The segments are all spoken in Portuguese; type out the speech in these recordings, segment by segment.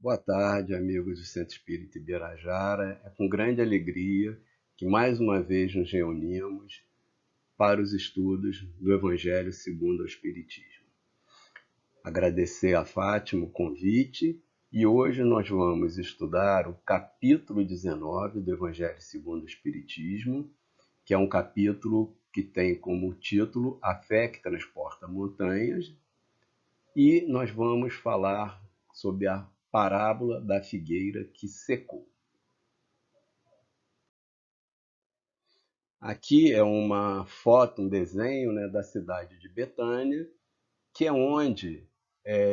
Boa tarde, amigos do Centro Espírita Ibirajara. É com grande alegria que mais uma vez nos reunimos para os estudos do Evangelho segundo o Espiritismo. Agradecer a Fátima o convite e hoje nós vamos estudar o capítulo 19 do Evangelho segundo o Espiritismo, que é um capítulo que tem como título A Fé que Transporta Montanhas, e nós vamos falar sobre a parábola da figueira que secou. Aqui é uma foto, um desenho, né, da cidade de Betânia, que é onde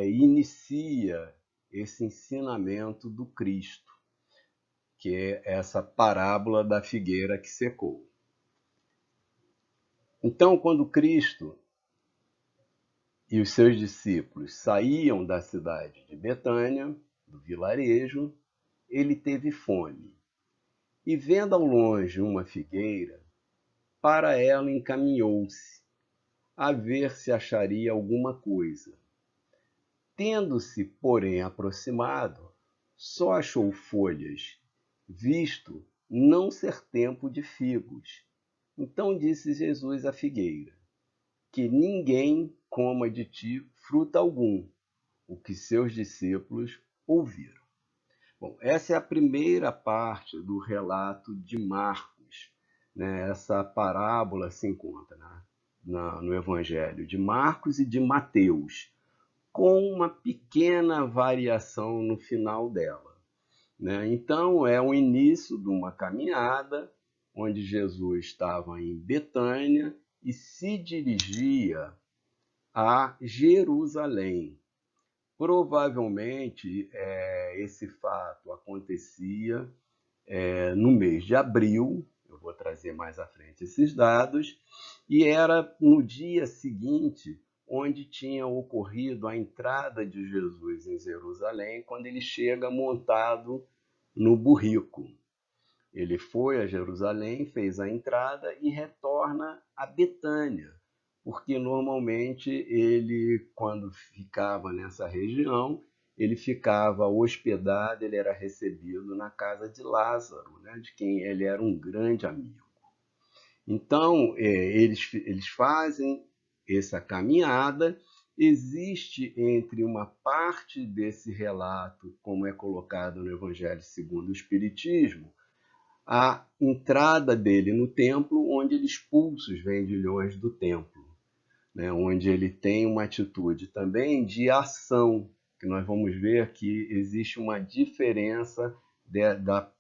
inicia esse ensinamento do Cristo, que é essa parábola da figueira que secou. Então, quando Cristo e os seus discípulos saíam da cidade de Betânia, do vilarejo, ele teve fome. E vendo ao longe uma figueira, para ela encaminhou-se, a ver se acharia alguma coisa. Tendo-se, porém, aproximado, só achou folhas, visto não ser tempo de figos. Então disse Jesus à figueira: que ninguém coma de ti fruto algum, o que seus discípulos ouviram. Bom, essa é a primeira parte do relato de Marcos, né? Essa parábola se encontra no Evangelho de Marcos e de Mateus, com uma pequena variação no final dela, né? Então, é o início de uma caminhada onde Jesus estava em Betânia e se dirigia a Jerusalém. Provavelmente, esse fato acontecia no mês de abril, eu vou trazer mais à frente esses dados, e era no dia seguinte onde tinha ocorrido a entrada de Jesus em Jerusalém, quando ele chega montado no burrico. Ele foi a Jerusalém, fez a entrada e retorna a Betânia, porque normalmente ele, quando ficava nessa região, ele ficava hospedado, ele era recebido na casa de Lázaro, né, de quem ele era um grande amigo. Então, eles fazem essa caminhada. Existe entre uma parte desse relato, como é colocado no Evangelho segundo o Espiritismo, a entrada dele no templo, onde ele expulsa os vendilhões do templo, né? Onde ele tem uma atitude também de ação, que nós vamos ver que existe uma diferença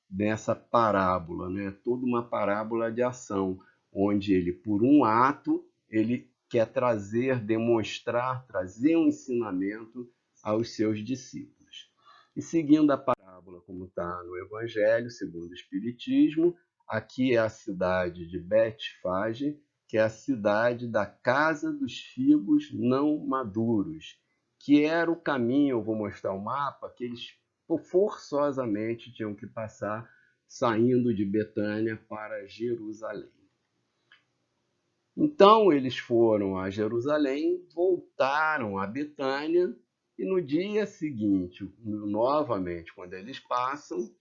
nessa parábola, né? Toda uma parábola de ação, onde ele, por um ato, ele quer trazer, demonstrar, trazer um ensinamento aos seus discípulos. E seguindo a parábola como está no Evangelho, segundo o Espiritismo, aqui é a cidade de Betfage, que é a cidade da casa dos figos não maduros, que era o caminho, eu vou mostrar o mapa, que eles forçosamente tinham que passar saindo de Betânia para Jerusalém. Então eles foram a Jerusalém, voltaram a Betânia, e no dia seguinte, novamente, quando eles passam,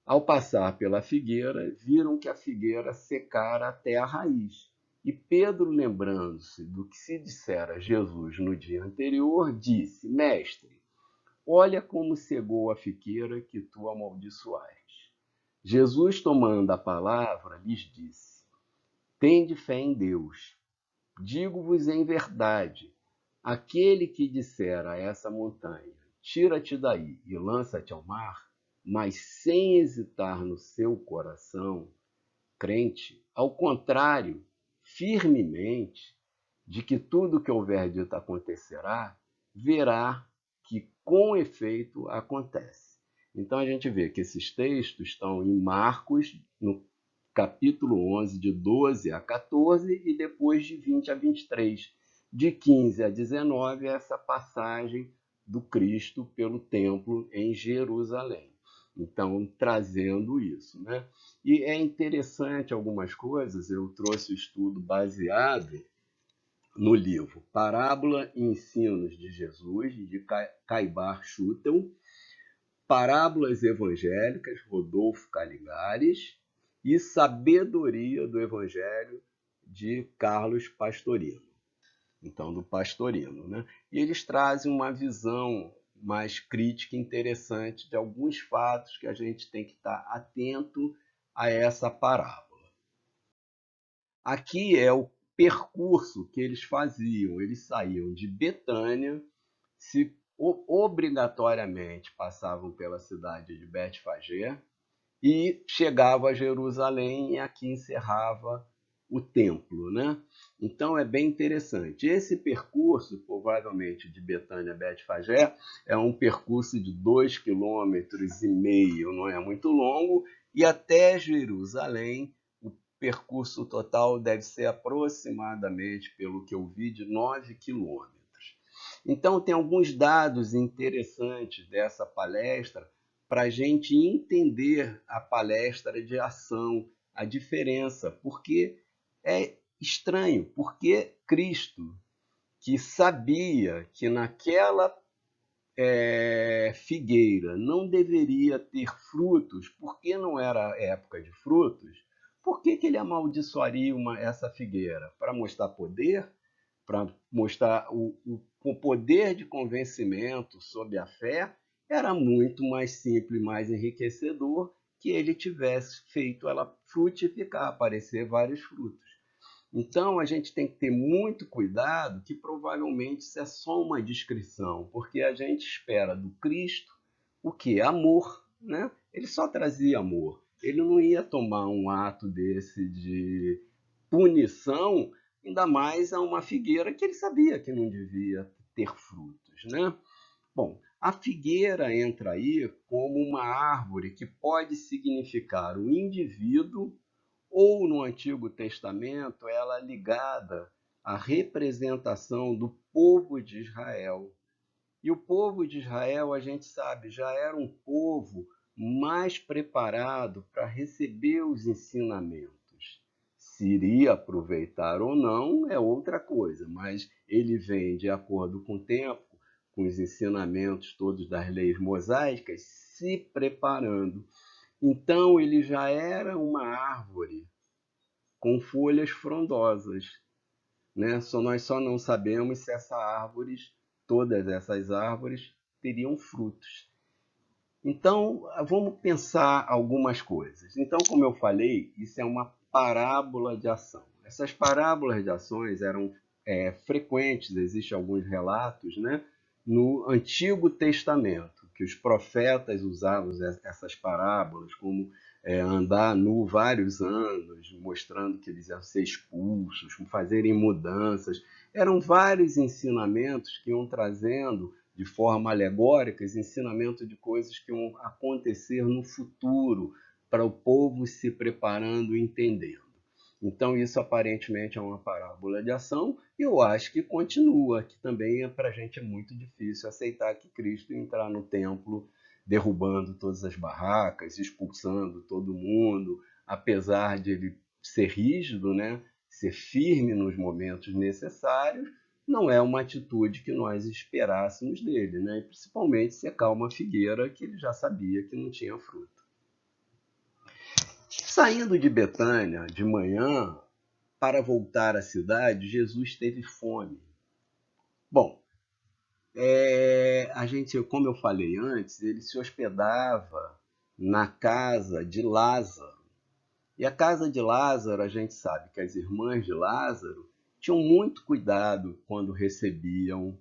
ao passar pela figueira, viram que a figueira secara até a raiz. E Pedro, lembrando-se do que se dissera a Jesus no dia anterior, disse: Mestre, olha como cegou a figueira que tu amaldiçoaste. Jesus, tomando a palavra, lhes disse: Tende fé em Deus. Digo-vos em verdade, aquele que disser a essa montanha, tira-te daí e lança-te ao mar, mas sem hesitar no seu coração, crente, ao contrário, firmemente, de que tudo que houver dito acontecerá, verá que com efeito acontece. Então a gente vê que esses textos estão em Marcos, no capítulo 11, de 12 a 14, e depois de 20 a 23. De 15 a 19, essa passagem do Cristo pelo templo em Jerusalém. Então, trazendo isso, né? E é interessante algumas coisas, eu trouxe o estudo baseado no livro Parábola e Ensinos de Jesus, de Caibar Schutel, Parábolas Evangélicas, Rodolfo Caligares, e Sabedoria do Evangelho, de Carlos Pastorino. Então, do Pastorino, né? E eles trazem uma visão mais crítica e interessante de alguns fatos que a gente tem que estar atento a essa parábola. Aqui é o percurso que eles faziam. Eles saíam de Betânia, se obrigatoriamente passavam pela cidade de Betfagé e chegavam a Jerusalém e aqui encerrava o templo, né? Então é bem interessante. Esse percurso, provavelmente de Betânia a Betfagé, é um percurso de 2,5 km, não é muito longo, e até Jerusalém o percurso total deve ser aproximadamente, pelo que eu vi, de 9 km. Então, tem alguns dados interessantes dessa palestra para a gente entender a palestra de ação, a diferença, porque é estranho, porque Cristo, que sabia que naquela figueira não deveria ter frutos, porque não era época de frutos, por que ele amaldiçoaria essa figueira? Para mostrar poder? Para mostrar o poder de convencimento sobre a fé? Era muito mais simples, mais enriquecedor que ele tivesse feito ela frutificar, aparecer vários frutos. Então, a gente tem que ter muito cuidado, que provavelmente isso é só uma descrição, porque a gente espera do Cristo o que? Amor, né? Ele só trazia amor. Ele não ia tomar um ato desse de punição, ainda mais a uma figueira que ele sabia que não devia ter frutos, né? Bom, a figueira entra aí como uma árvore que pode significar o indivíduo, ou no Antigo Testamento ela é ligada à representação do povo de Israel. E o povo de Israel, a gente sabe, já era um povo mais preparado para receber os ensinamentos. Se iria aproveitar ou não é outra coisa, mas ele vem de acordo com o tempo, com os ensinamentos todos das leis mosaicas, se preparando. Então ele já era uma árvore com folhas frondosas, né? Nós só não sabemos se todas essas árvores, teriam frutos. Então, vamos pensar algumas coisas. Então, como eu falei, isso é uma parábola de ação. Essas parábolas de ações eram frequentes, existem alguns relatos, né, no Antigo Testamento, que os profetas usavam essas parábolas, como andar nu vários anos, mostrando que eles iam ser expulsos, fazerem mudanças. Eram vários ensinamentos que iam trazendo de forma alegórica, ensinamento de coisas que vão acontecer no futuro, para o povo se preparando e entendendo. Então, isso aparentemente é uma parábola de ação, e eu acho que continua, que também para a gente é muito difícil aceitar que Cristo entrar no templo derrubando todas as barracas, expulsando todo mundo, apesar de ele ser rígido, né? Ser firme nos momentos necessários, não é uma atitude que nós esperássemos dele, né? E principalmente secar uma figueira que ele já sabia que não tinha fruto. Saindo de Betânia de manhã para voltar à cidade, Jesus teve fome. Bom, a gente, como eu falei antes, ele se hospedava na casa de Lázaro. E a casa de Lázaro, a gente sabe que as irmãs de Lázaro tinham muito cuidado quando recebiam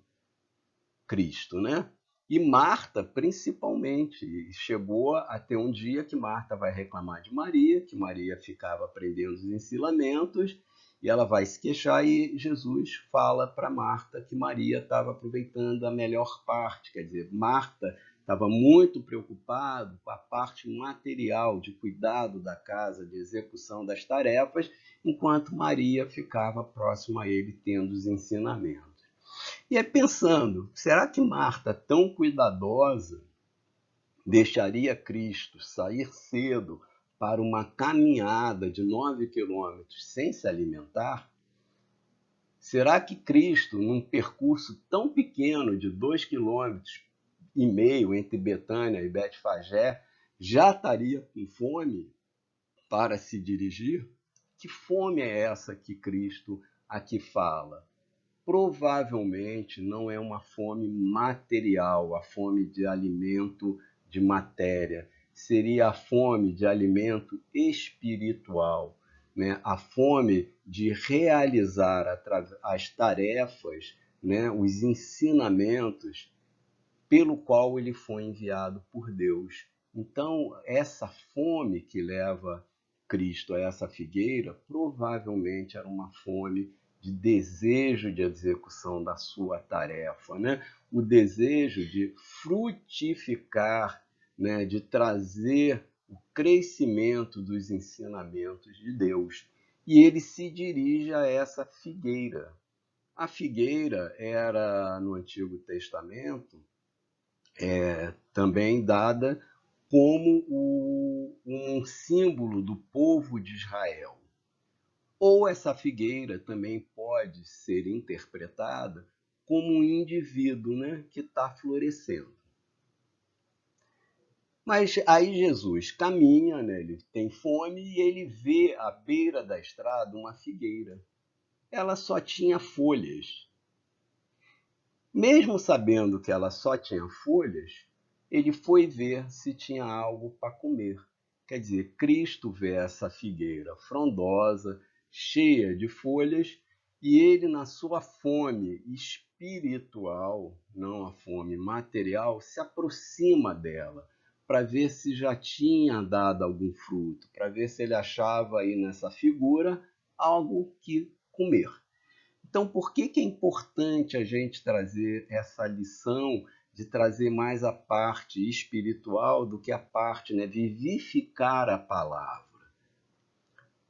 Cristo, né? E Marta, principalmente, chegou a ter um dia que Marta vai reclamar de Maria, que Maria ficava aprendendo os ensinamentos, e ela vai se queixar, e Jesus fala para Marta que Maria estava aproveitando a melhor parte, quer dizer, Marta estava muito preocupado com a parte material de cuidado da casa, de execução das tarefas, enquanto Maria ficava próxima a ele tendo os ensinamentos. E aí pensando, será que Marta, tão cuidadosa, deixaria Cristo sair cedo para uma caminhada de 9 quilômetros sem se alimentar? Será que Cristo, num percurso tão pequeno de 2 quilômetros, e meio entre Betânia e Betfagé, já estaria com fome para se dirigir? Que fome é essa que Cristo aqui fala? Provavelmente não é uma fome material, a fome de alimento de matéria. Seria a fome de alimento espiritual, né? A fome de realizar as tarefas, né? Os ensinamentos pelo qual ele foi enviado por Deus. Então, essa fome que leva Cristo a essa figueira provavelmente era uma fome de desejo de execução da sua tarefa, né? O desejo de frutificar, né? De trazer o crescimento dos ensinamentos de Deus. E ele se dirige a essa figueira. A figueira era, no Antigo Testamento, também dada como um símbolo do povo de Israel. Ou essa figueira também pode ser interpretada como um indivíduo, né, que está florescendo. Mas aí Jesus caminha, né, ele tem fome e ele vê à beira da estrada uma figueira. Ela só tinha folhas. Mesmo sabendo que ela só tinha folhas, ele foi ver se tinha algo para comer. Quer dizer, Cristo vê essa figueira frondosa, cheia de folhas, e ele, na sua fome espiritual, não a fome material, se aproxima dela para ver se já tinha dado algum fruto, para ver se ele achava aí nessa figura algo que comer. Então, por que é importante a gente trazer essa lição de trazer mais a parte espiritual do que a parte, né, vivificar a palavra?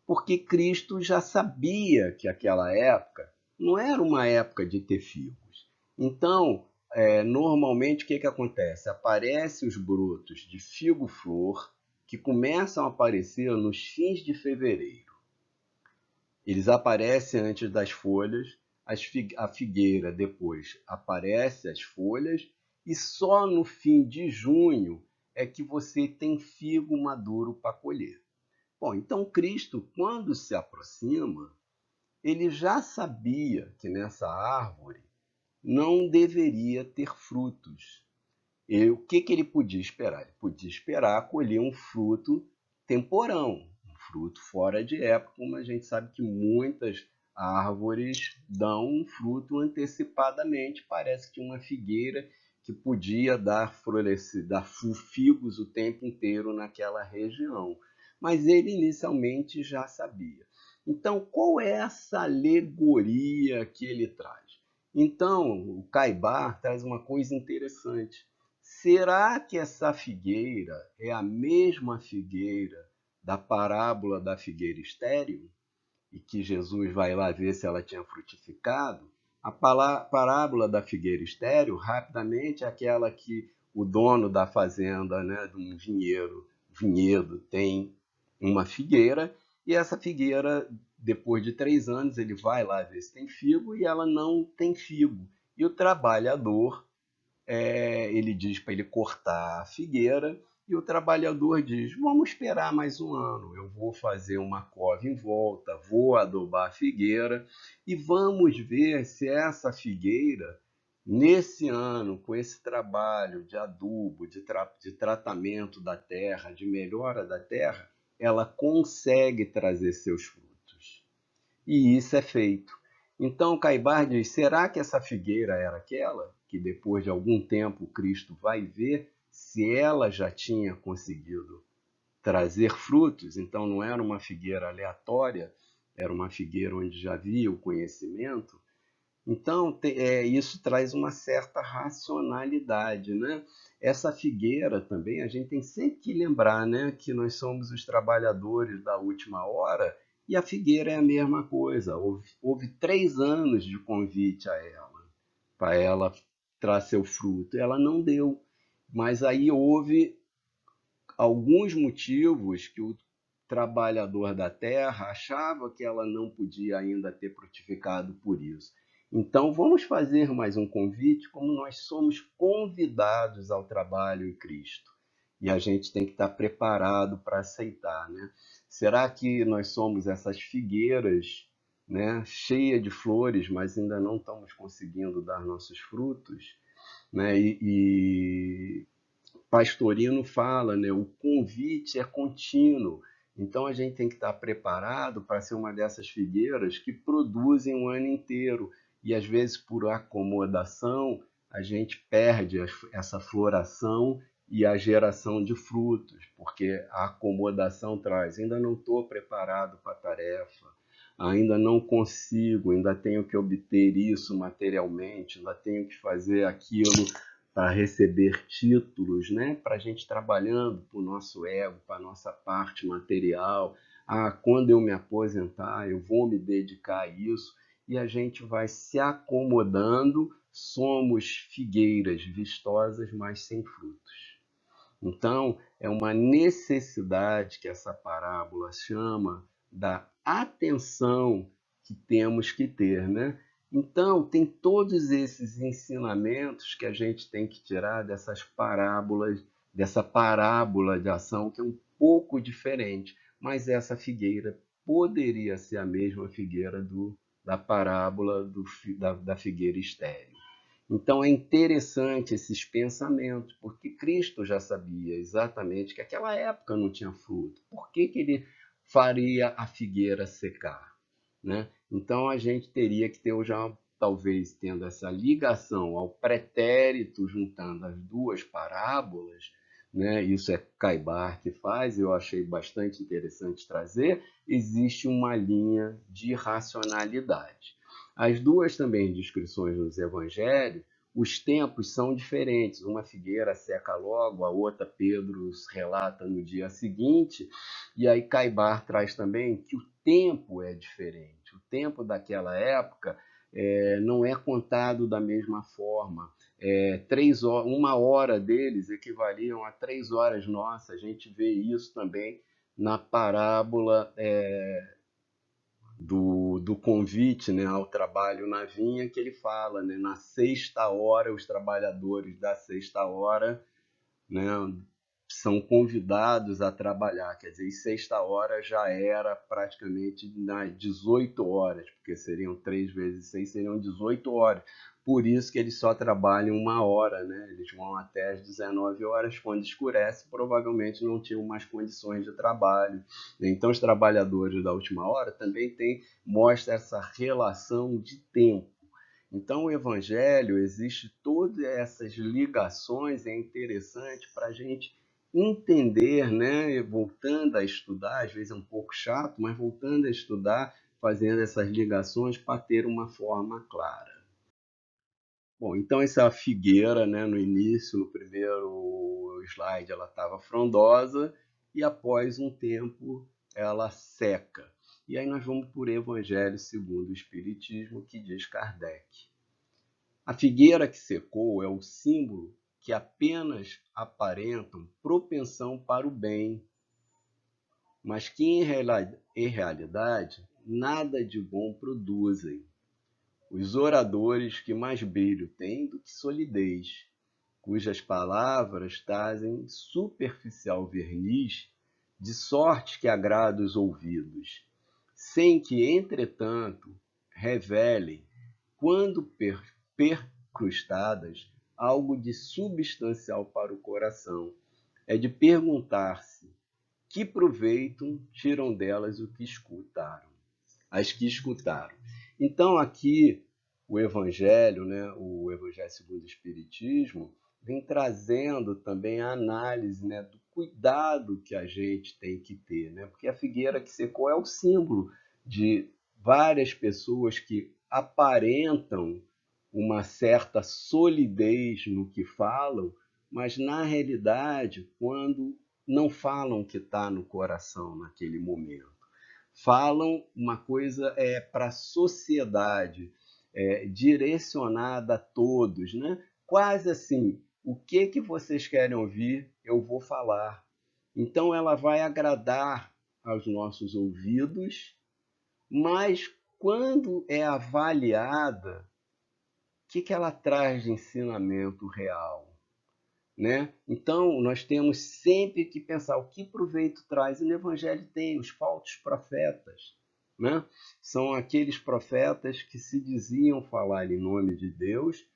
Porque Cristo já sabia que aquela época não era uma época de ter figos. Então, normalmente o que acontece? Aparecem os brotos de figo-flor que começam a aparecer nos fins de fevereiro. Eles aparecem antes das folhas, a figueira depois aparece as folhas, e só no fim de junho é que você tem figo maduro para colher. Bom, então Cristo, quando se aproxima, ele já sabia que nessa árvore não deveria ter frutos. E o que ele podia esperar? Ele podia esperar colher um fruto temporão, um fruto fora de época, como a gente sabe que muitas árvores dão um fruto antecipadamente. Parece que uma figueira que podia dar figos o tempo inteiro naquela região. Mas ele inicialmente já sabia. Então, qual é essa alegoria que ele traz? Então, o Caibar traz uma coisa interessante. Será que essa figueira é a mesma figueira da parábola da figueira estéril? E que Jesus vai lá ver se ela tinha frutificado? A parábola da figueira estéril, rapidamente, é aquela que o dono da fazenda, né, de um vinhedo, tem uma figueira, e essa figueira, depois de 3 anos, ele vai lá ver se tem figo, e ela não tem figo. E o trabalhador ele diz para ele cortar a figueira, e o trabalhador diz: vamos esperar mais um ano, eu vou fazer uma cova em volta, vou adubar a figueira e vamos ver se essa figueira, nesse ano, com esse trabalho de adubo, de tratamento da terra, de melhora da terra, ela consegue trazer seus frutos. E isso é feito. Então Caibar diz: será que essa figueira era aquela que depois de algum tempo Cristo vai ver se ela já tinha conseguido trazer frutos? Então não era uma figueira aleatória, era uma figueira onde já havia o conhecimento. Então isso traz uma certa racionalidade, né? Essa figueira também a gente tem sempre que lembrar, né, que nós somos os trabalhadores da última hora, e a figueira é a mesma coisa. Houve 3 anos de convite a ela, para ela trazer seu fruto. Ela não deu, mas aí houve alguns motivos que o trabalhador da terra achava que ela não podia ainda ter frutificado por isso. Então, vamos fazer mais um convite, como nós somos convidados ao trabalho em Cristo. E a gente tem que estar preparado para aceitar, né? Será que nós somos essas figueiras, né, cheia de flores, mas ainda não estamos conseguindo dar nossos frutos, né? E Pastorino fala, né, o convite é contínuo. Então a gente tem que estar preparado para ser uma dessas figueiras que produzem o ano inteiro. E às vezes, por acomodação, a gente perde essa floração e a geração de frutos, porque a acomodação traz. Ainda não estou preparado para a tarefa, ainda não consigo, ainda tenho que obter isso materialmente, ainda tenho que fazer aquilo para receber títulos, né? Para a gente trabalhando para o nosso ego, para a nossa parte material. Ah, quando eu me aposentar, eu vou me dedicar a isso. E a gente vai se acomodando, somos figueiras vistosas, mas sem frutos. Então, é uma necessidade que essa parábola chama da atenção que temos que ter, né? Então, tem todos esses ensinamentos que a gente tem que tirar dessas parábolas, dessa parábola de ação que é um pouco diferente, mas essa figueira poderia ser a mesma figueira da parábola da figueira estéril. Então é interessante esses pensamentos, porque Cristo já sabia exatamente que aquela época não tinha fruto. Por que ele faria a figueira secar? Né? Então a gente teria que ter já, talvez, tendo essa ligação ao pretérito, juntando as duas parábolas, né? Isso é Caibar que faz, eu achei bastante interessante trazer, existe uma linha de racionalidade. As duas também descrições nos evangelhos, os tempos são diferentes. Uma figueira seca logo, a outra Pedro relata no dia seguinte. E aí Caibar traz também que o tempo é diferente. O tempo daquela época não é contado da mesma forma. 3 horas, 1 hora deles equivaliam a 3 horas nossas. A gente vê isso também na parábola do convite, né, ao trabalho na vinha, que ele fala, né, na sexta hora, os trabalhadores da sexta hora, né, são convidados a trabalhar. Quer dizer, sexta hora já era praticamente nas 18 horas, porque seriam 3 vezes 6, seriam 18 horas. Por isso que eles só trabalham 1 hora, né? Eles vão até as 19 horas, quando escurece, provavelmente não tinham mais condições de trabalho. Então, os trabalhadores da última hora também mostra essa relação de tempo. Então, o Evangelho, existe todas essas ligações, é interessante para a gente entender, né? Voltando a estudar, às vezes é um pouco chato, mas voltando a estudar, fazendo essas ligações para ter uma forma clara. Bom, então essa figueira, né, no início, no primeiro slide, ela estava frondosa e após um tempo ela seca. E aí nós vamos por Evangelho segundo o Espiritismo, que diz Kardec. A figueira que secou é o símbolo que apenas aparentam propensão para o bem, mas que em realidade nada de bom produzem. Os oradores que mais brilho têm do que solidez, cujas palavras trazem superficial verniz, de sorte que agrada os ouvidos, sem que, entretanto, revelem, quando percrustadas, algo de substancial para o coração. É de perguntar-se que proveito tiram delas o que escutaram, as que escutaram. Então aqui o Evangelho, né, o Evangelho segundo o Espiritismo, vem trazendo também a análise, né, do cuidado que a gente tem que ter, né? Porque a figueira que secou é o símbolo de várias pessoas que aparentam uma certa solidez no que falam, mas na realidade, quando não falam o que está no coração naquele momento, falam uma coisa para a sociedade, direcionada a todos, né? Quase assim, o que vocês querem ouvir, eu vou falar. Então ela vai agradar aos nossos ouvidos, mas quando é avaliada que ela traz de ensinamento real, né? Então, nós temos sempre que pensar o que proveito traz. E no Evangelho tem os falsos profetas, né? São aqueles profetas que se diziam falar em nome de Deus,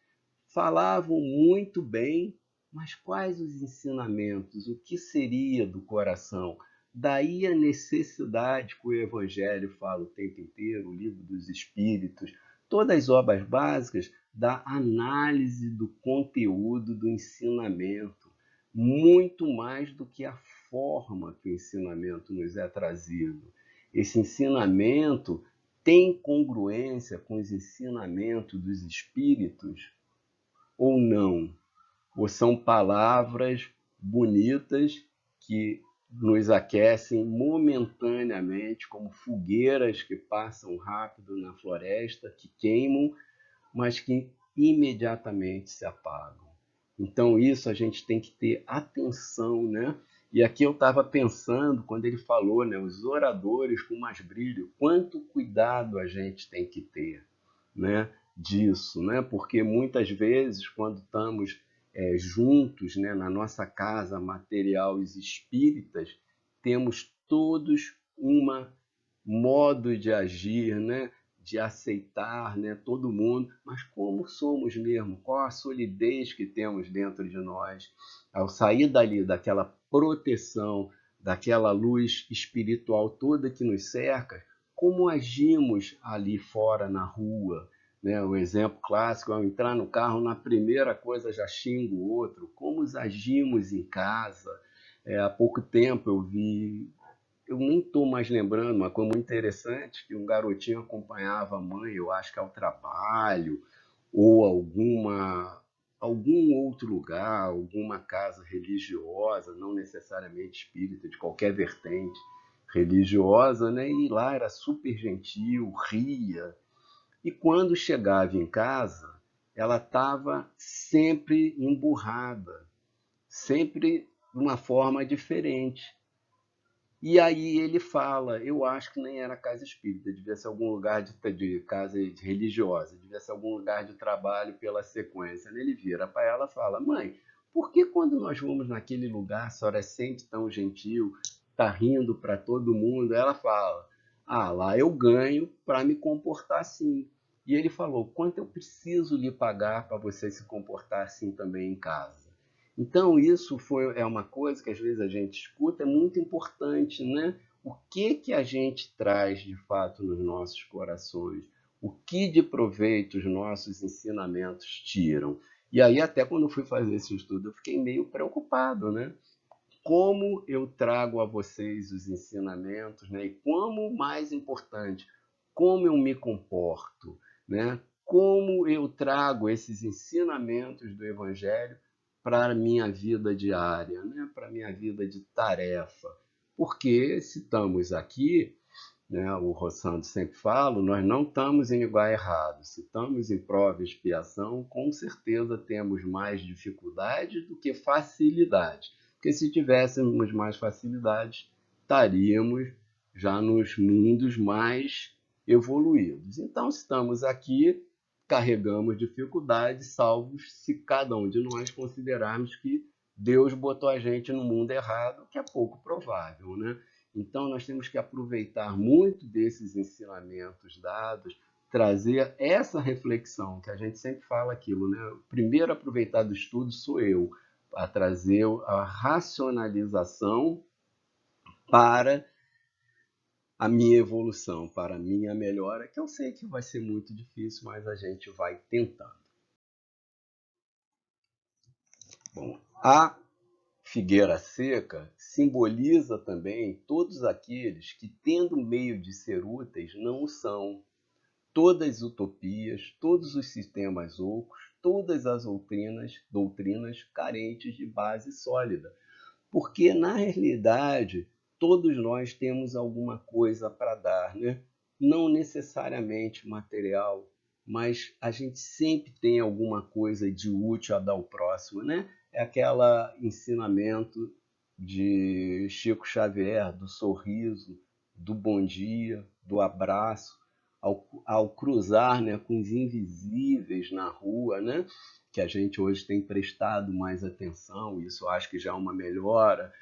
falavam muito bem, mas quais os ensinamentos? O que seria do coração? Daí a necessidade que o Evangelho fala o tempo inteiro, o Livro dos Espíritos, todas as obras básicas da análise do conteúdo do ensinamento, muito mais do que a forma que o ensinamento nos é trazido. Esse ensinamento tem congruência com os ensinamentos dos espíritos ou não? Ou são palavras bonitas que nos aquecem momentaneamente, como fogueiras que passam rápido na floresta, que queimam, mas que imediatamente se apagam. Então, isso a gente tem que ter atenção, né? E aqui eu estava pensando, quando ele falou, né, os oradores com mais brilho, quanto cuidado a gente tem que ter, né, disso, né? Porque muitas vezes, quando estamos juntos, né, na nossa casa material, os espíritas, temos todos um modo de agir, né, de aceitar, né, todo mundo, mas como somos mesmo? Qual a solidez que temos dentro de nós? Ao sair dali, daquela proteção, daquela luz espiritual toda que nos cerca, como agimos ali fora na rua? Né? O exemplo clássico é ao entrar no carro, na primeira coisa já xingo o outro. Como agimos em casa? Há pouco tempo eu nem estou mais lembrando, uma coisa muito interessante, que um garotinho acompanhava a mãe, eu acho que ao trabalho, ou algum outro lugar, alguma casa religiosa, não necessariamente espírita, de qualquer vertente religiosa, né? E lá era super gentil, ria. E quando chegava em casa, ela estava sempre emburrada, sempre de uma forma diferente. E aí ele fala, eu acho que nem era casa espírita, devia ser algum lugar de casa religiosa, devia ser algum lugar de trabalho pela sequência. Ele vira para ela e fala, mãe, por que quando nós vamos naquele lugar a senhora é sempre tão gentil, tá rindo para todo mundo? Ela fala, ah, lá eu ganho para me comportar assim. E ele falou, quanto eu preciso lhe pagar para você se comportar assim também em casa? Então, é uma coisa que às vezes a gente escuta, é muito importante, né? O que a gente traz de fato nos nossos corações? O que de proveito os nossos ensinamentos tiram? E aí, até quando eu fui fazer esse estudo, eu fiquei meio preocupado, né? Como eu trago a vocês os ensinamentos, né? E como, mais importante, como eu me comporto, né? Como eu trago esses ensinamentos do Evangelho para a minha vida diária, né? Para a minha vida de tarefa. Porque se estamos aqui, né, o Rossando sempre fala, nós não estamos em lugar errado. Se estamos em prova e expiação, com certeza temos mais dificuldade do que facilidade. Porque se tivéssemos mais facilidade, estaríamos já nos mundos mais evoluídos. Então, se estamos aqui, carregamos dificuldades, salvos se cada um de nós considerarmos que Deus botou a gente no mundo errado, que é pouco provável, né? Então, nós temos que aproveitar muito desses ensinamentos dados, trazer essa reflexão, que a gente sempre fala aquilo, né? O primeiro a aproveitar do estudo sou eu, a trazer a racionalização para a minha evolução, para a minha melhora, que eu sei que vai ser muito difícil, mas a gente vai tentando. Bom, a figueira seca simboliza também todos aqueles que, tendo meio de ser úteis, não o são. Todas as utopias, todos os sistemas ocos, todas as doutrinas carentes de base sólida. Porque, na realidade, todos nós temos alguma coisa para dar, né? Não necessariamente material, mas a gente sempre tem alguma coisa de útil a dar ao próximo, né? É aquele ensinamento de Chico Xavier, do sorriso, do bom dia, do abraço. ao cruzar, né, com os invisíveis na rua, né, que a gente hoje tem prestado mais atenção, isso eu acho que já é uma melhora.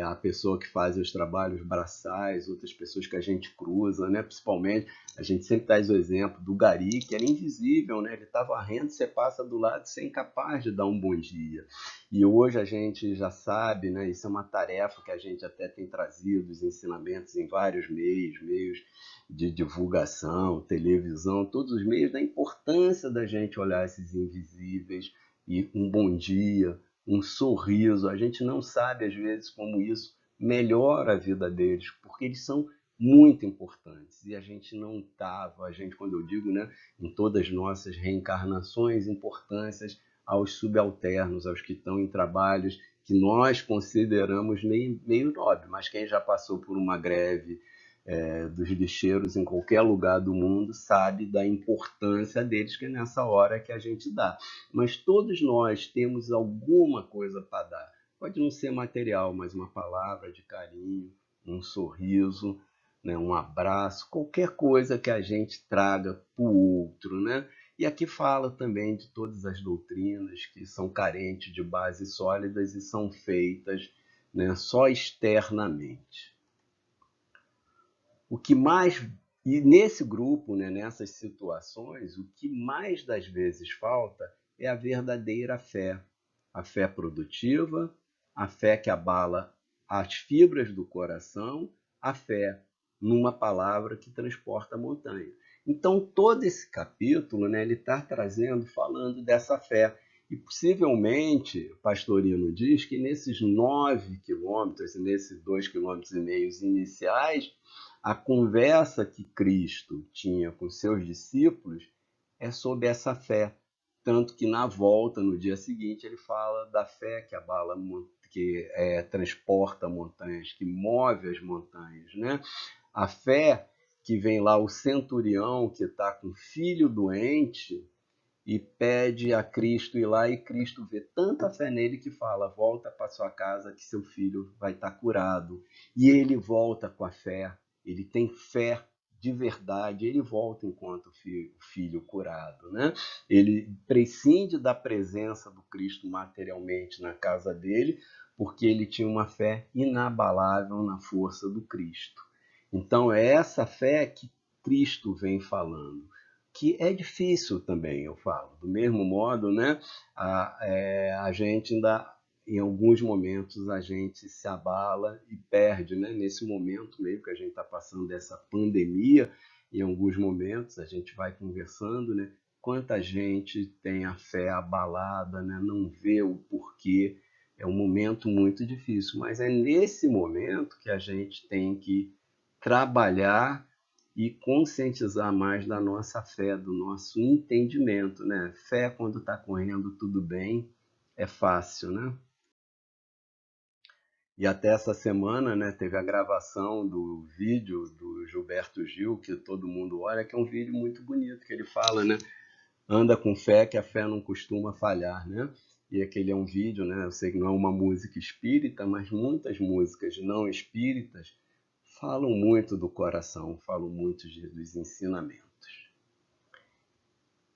A pessoa que faz os trabalhos braçais, outras pessoas que a gente cruza, né? Principalmente, a gente sempre traz o exemplo do gari, que era invisível, né? Ele está varrendo, você passa do lado, você é incapaz de dar um bom dia. E hoje a gente já sabe, né? Isso é uma tarefa que a gente até tem trazido, os ensinamentos em vários meios de divulgação, televisão, todos os meios, da importância da gente olhar esses invisíveis e um bom dia, um sorriso. A gente não sabe, às vezes, como isso melhora a vida deles, porque eles são muito importantes. E a gente não estava, quando eu digo, né, em todas as nossas reencarnações, importâncias aos subalternos, aos que estão em trabalhos que nós consideramos meio nobre, mas quem já passou por uma greve dos lixeiros em qualquer lugar do mundo sabe da importância deles, que é nessa hora que a gente dá. Mas todos nós temos alguma coisa para dar. Pode não ser material, mas uma palavra de carinho, um sorriso, né, um abraço, qualquer coisa que a gente traga para o outro, né? E aqui fala também de todas as doutrinas que são carentes de bases sólidas e são feitas, né, só externamente. O que mais, e nesse grupo, né, nessas situações, o que mais das vezes falta é a verdadeira fé. A fé produtiva, a fé que abala as fibras do coração, a fé numa palavra que transporta a montanha. Então, todo esse capítulo, né, ele está trazendo, falando dessa fé. E possivelmente, Pastorino diz que nesses 9 quilômetros, nesses 2,5 quilômetros iniciais, a conversa que Cristo tinha com seus discípulos é sobre essa fé. Tanto que na volta, no dia seguinte, ele fala da fé que abala, que transporta montanhas, que move as montanhas, né? A fé que vem lá o centurião que está com o filho doente e pede a Cristo ir lá, e Cristo vê tanta fé nele que fala: volta para sua casa que seu filho vai estar curado. E ele volta com a fé, ele tem fé de verdade, ele volta enquanto o filho curado, né? Ele prescinde da presença do Cristo materialmente na casa dele, porque ele tinha uma fé inabalável na força do Cristo. Então é essa fé que Cristo vem falando, que é difícil também, eu falo. Do mesmo modo, né, a gente ainda, em alguns momentos, a gente se abala e perde, né? Nesse momento meio que a gente está passando dessa pandemia, em alguns momentos a gente vai conversando, né? Quanta gente tem a fé abalada, né? Não vê o porquê. É um momento muito difícil, mas é nesse momento que a gente tem que trabalhar e conscientizar mais da nossa fé, do nosso entendimento, né? Fé, quando está correndo tudo bem, é fácil, né? E até essa semana, né, teve a gravação do vídeo do Gilberto Gil, que todo mundo olha, que é um vídeo muito bonito, que ele fala, né? Anda com fé, que a fé não costuma falhar, né? E aquele é um vídeo, né? Eu sei que não é uma música espírita, mas muitas músicas não espíritas falam muito do coração, falam muito dos ensinamentos.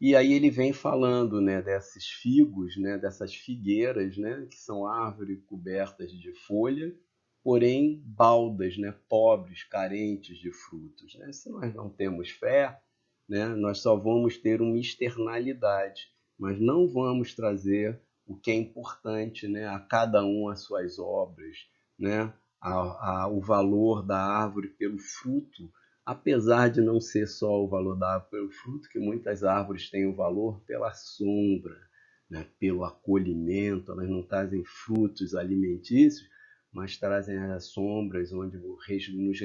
E aí ele vem falando, né, desses figos, né, dessas figueiras, né, que são árvores cobertas de folha, porém baldas, né, pobres, carentes de frutos. Né? Se nós não temos fé, né, nós só vamos ter uma externalidade, mas não vamos trazer o que é importante, né, a cada um as suas obras, né, o valor da árvore pelo fruto, apesar de não ser só o valor da árvore pelo fruto, que muitas árvores têm o valor pela sombra, né, pelo acolhimento, elas não trazem frutos alimentícios, mas trazem as sombras onde nos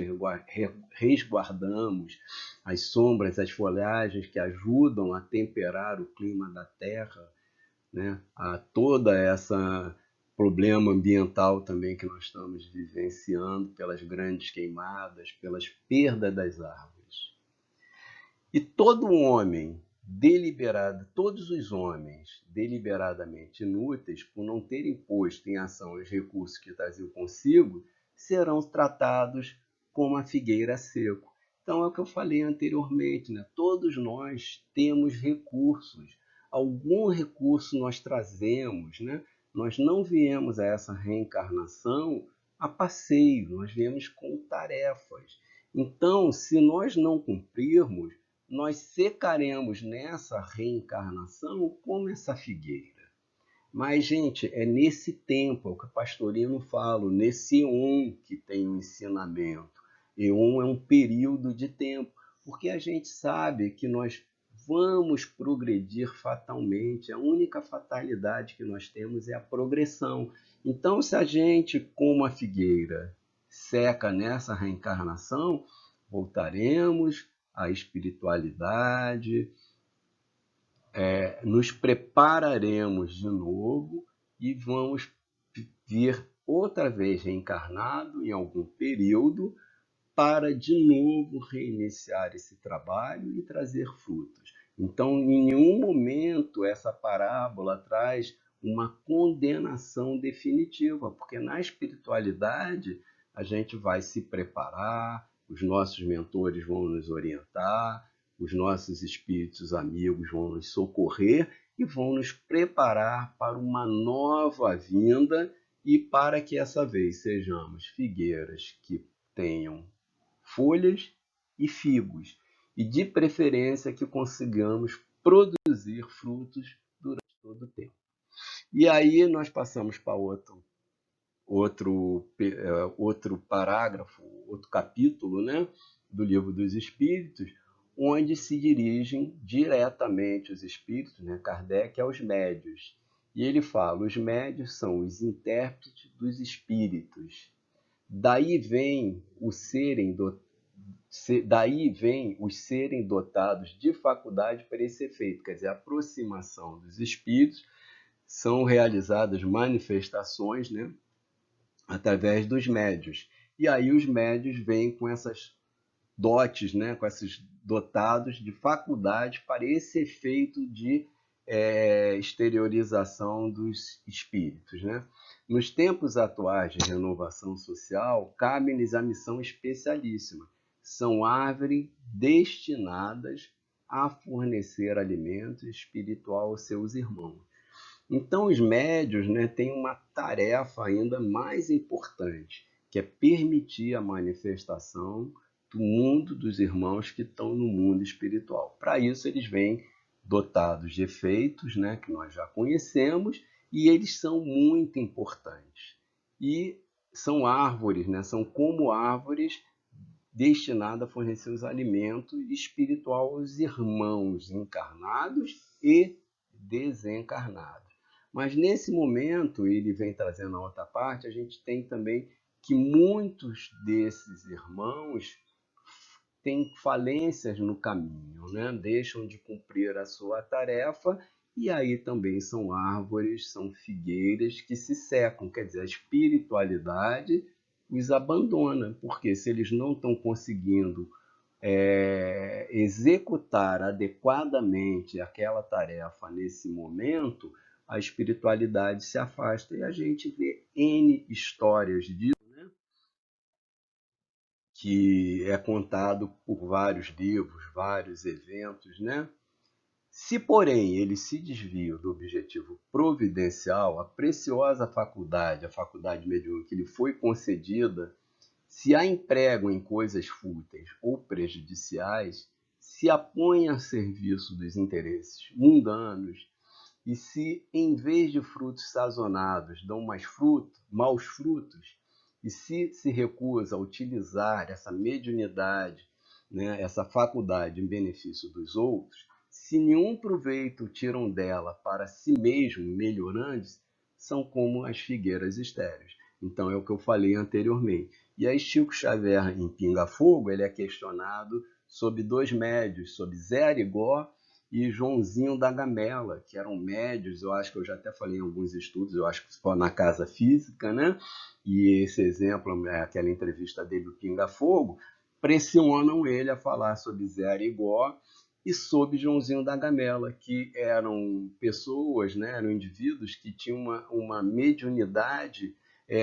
resguardamos, as sombras, as folhagens que ajudam a temperar o clima da terra, né, a toda essa problema ambiental também que nós estamos vivenciando pelas grandes queimadas, pelas perdas das árvores. E todo homem deliberado, todos os homens deliberadamente inúteis, por não terem posto em ação os recursos que traziam consigo, serão tratados como a figueira seco. Então, é o que eu falei anteriormente, né? Todos nós temos recursos. Algum recurso nós trazemos, né? Nós não viemos a essa reencarnação a passeio, nós viemos com tarefas. Então, se nós não cumprirmos, nós secaremos nessa reencarnação como essa figueira. Mas, gente, é nesse tempo, é o que o pastorino fala, nesse que tem o ensinamento. É um período de tempo, porque a gente sabe que nós vamos progredir fatalmente. A única fatalidade que nós temos é a progressão. Então, se a gente, como a figueira, seca nessa reencarnação, voltaremos à espiritualidade, nos prepararemos de novo e vamos vir outra vez reencarnado em algum período para de novo reiniciar esse trabalho e trazer frutos. Então, em nenhum momento essa parábola traz uma condenação definitiva, porque na espiritualidade a gente vai se preparar, os nossos mentores vão nos orientar, os nossos espíritos amigos vão nos socorrer e vão nos preparar para uma nova vinda e para que essa vez sejamos figueiras que tenham folhas e figos, e de preferência que consigamos produzir frutos durante todo o tempo. E aí nós passamos para outro parágrafo, outro capítulo, né, do Livro dos Espíritos, onde se dirigem diretamente os espíritos, né, Kardec, aos médios. E ele fala: os médios são os intérpretes dos espíritos. Daí vem os serem dotados de faculdade para esse efeito, quer dizer, a aproximação dos espíritos, são realizadas manifestações, né, através dos médios. E aí os médios vêm com essas dotes, né, com esses dotados de faculdade para esse efeito de exteriorização dos espíritos, né? Nos tempos atuais de renovação social, cabe-lhes a missão especialíssima. São árvores destinadas a fornecer alimento espiritual aos seus irmãos. Então, os médios, né, têm uma tarefa ainda mais importante, que é permitir a manifestação do mundo dos irmãos que estão no mundo espiritual. Para isso, eles vêm dotados de efeitos, né, que nós já conhecemos, e eles são muito importantes. E são árvores, né, são como árvores destinadas a fornecer os alimentos espiritual aos irmãos encarnados e desencarnados. Mas nesse momento, ele vem trazendo a outra parte, a gente tem também que muitos desses irmãos têm falências no caminho, né? Deixam de cumprir a sua tarefa e aí também são árvores, são figueiras que se secam, quer dizer, a espiritualidade os abandona, porque se eles não estão conseguindo executar adequadamente aquela tarefa nesse momento, a espiritualidade se afasta. E a gente vê N histórias disso, né, que é contado por vários livros, vários eventos, né? Se, porém, ele se desvia do objetivo providencial, a preciosa faculdade, a faculdade mediúnica que lhe foi concedida, se a empregam em coisas fúteis ou prejudiciais, se a põe a serviço dos interesses mundanos, e se, em vez de frutos sazonados, dão maus frutos, e se recusa a utilizar essa mediunidade, né, essa faculdade em benefício dos outros, se nenhum proveito tiram dela para si mesmo melhorantes, são como as figueiras estéreis. Então é o que eu falei anteriormente. E aí Chico Xavier, em Pinga Fogo, ele é questionado sobre dois médios, sobre Zé Arigó e Joãozinho da Gamela, que eram médios, eu acho que eu já até falei em alguns estudos, eu acho que foi na Casa Física, né? E esse exemplo, aquela entrevista dele do Pinga Fogo, pressionam ele a falar sobre Zé Arigó e sobre Joãozinho da Gamela, que eram pessoas, né, eram indivíduos que tinham uma mediunidade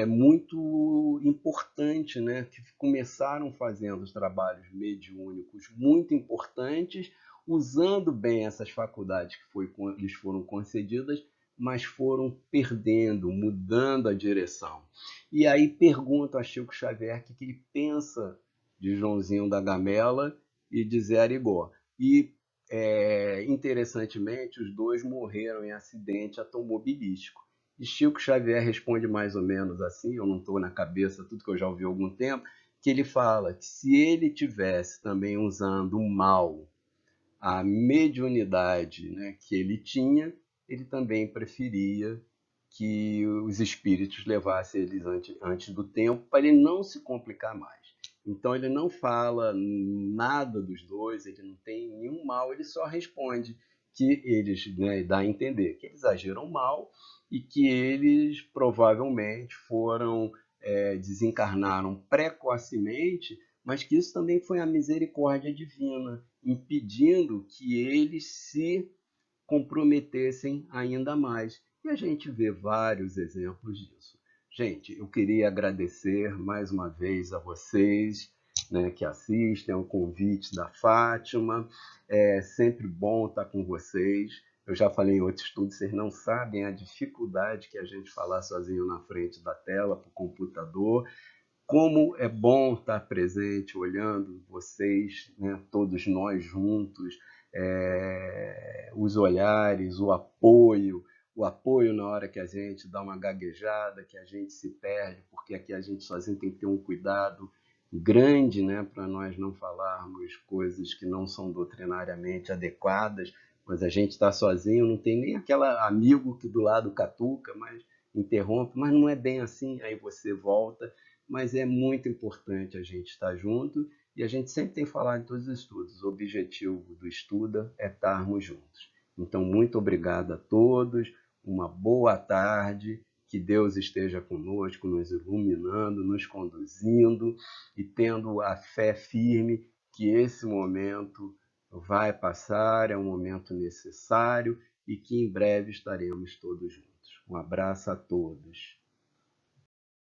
muito importante, né? Que começaram fazendo os trabalhos mediúnicos muito importantes, usando bem essas faculdades lhes foram concedidas, mas foram perdendo, mudando a direção. E aí pergunto a Chico Xavier o que ele pensa de Joãozinho da Gamela e de Zé Arigó. E, interessantemente, os dois morreram em acidente automobilístico. E Chico Xavier responde mais ou menos assim, eu não estou na cabeça, tudo que eu já ouvi há algum tempo, que ele fala que se ele tivesse também usando mal a mediunidade, né, que ele tinha, ele também preferia que os espíritos levassem eles antes do tempo, para ele não se complicar mais. Então ele não fala nada dos dois, ele não tem nenhum mal, ele só responde que eles, né, dá a entender que eles agiram mal e que eles provavelmente desencarnaram precocemente, mas que isso também foi a misericórdia divina, impedindo que eles se comprometessem ainda mais. E a gente vê vários exemplos disso. Gente, eu queria agradecer mais uma vez a vocês, né, que assistem ao convite da Fátima. É sempre bom estar com vocês. Eu já falei em outro estudo, vocês não sabem a dificuldade que a gente falar sozinho na frente da tela, para o computador. Como é bom estar presente, olhando vocês, né, todos nós juntos, os olhares, o apoio na hora que a gente dá uma gaguejada, que a gente se perde, porque aqui a gente sozinho tem que ter um cuidado grande, né, para nós não falarmos coisas que não são doutrinariamente adequadas, mas a gente está sozinho, não tem nem aquele amigo que do lado catuca, mas interrompe, mas não é bem assim, aí você volta, mas é muito importante a gente estar junto e a gente sempre tem falado em todos os estudos, o objetivo do estudo é estarmos juntos. Então, muito obrigado a todos, uma boa tarde, que Deus esteja conosco, nos iluminando, nos conduzindo e tendo a fé firme que esse momento vai passar, é um momento necessário e que em breve estaremos todos juntos. Um abraço a todos.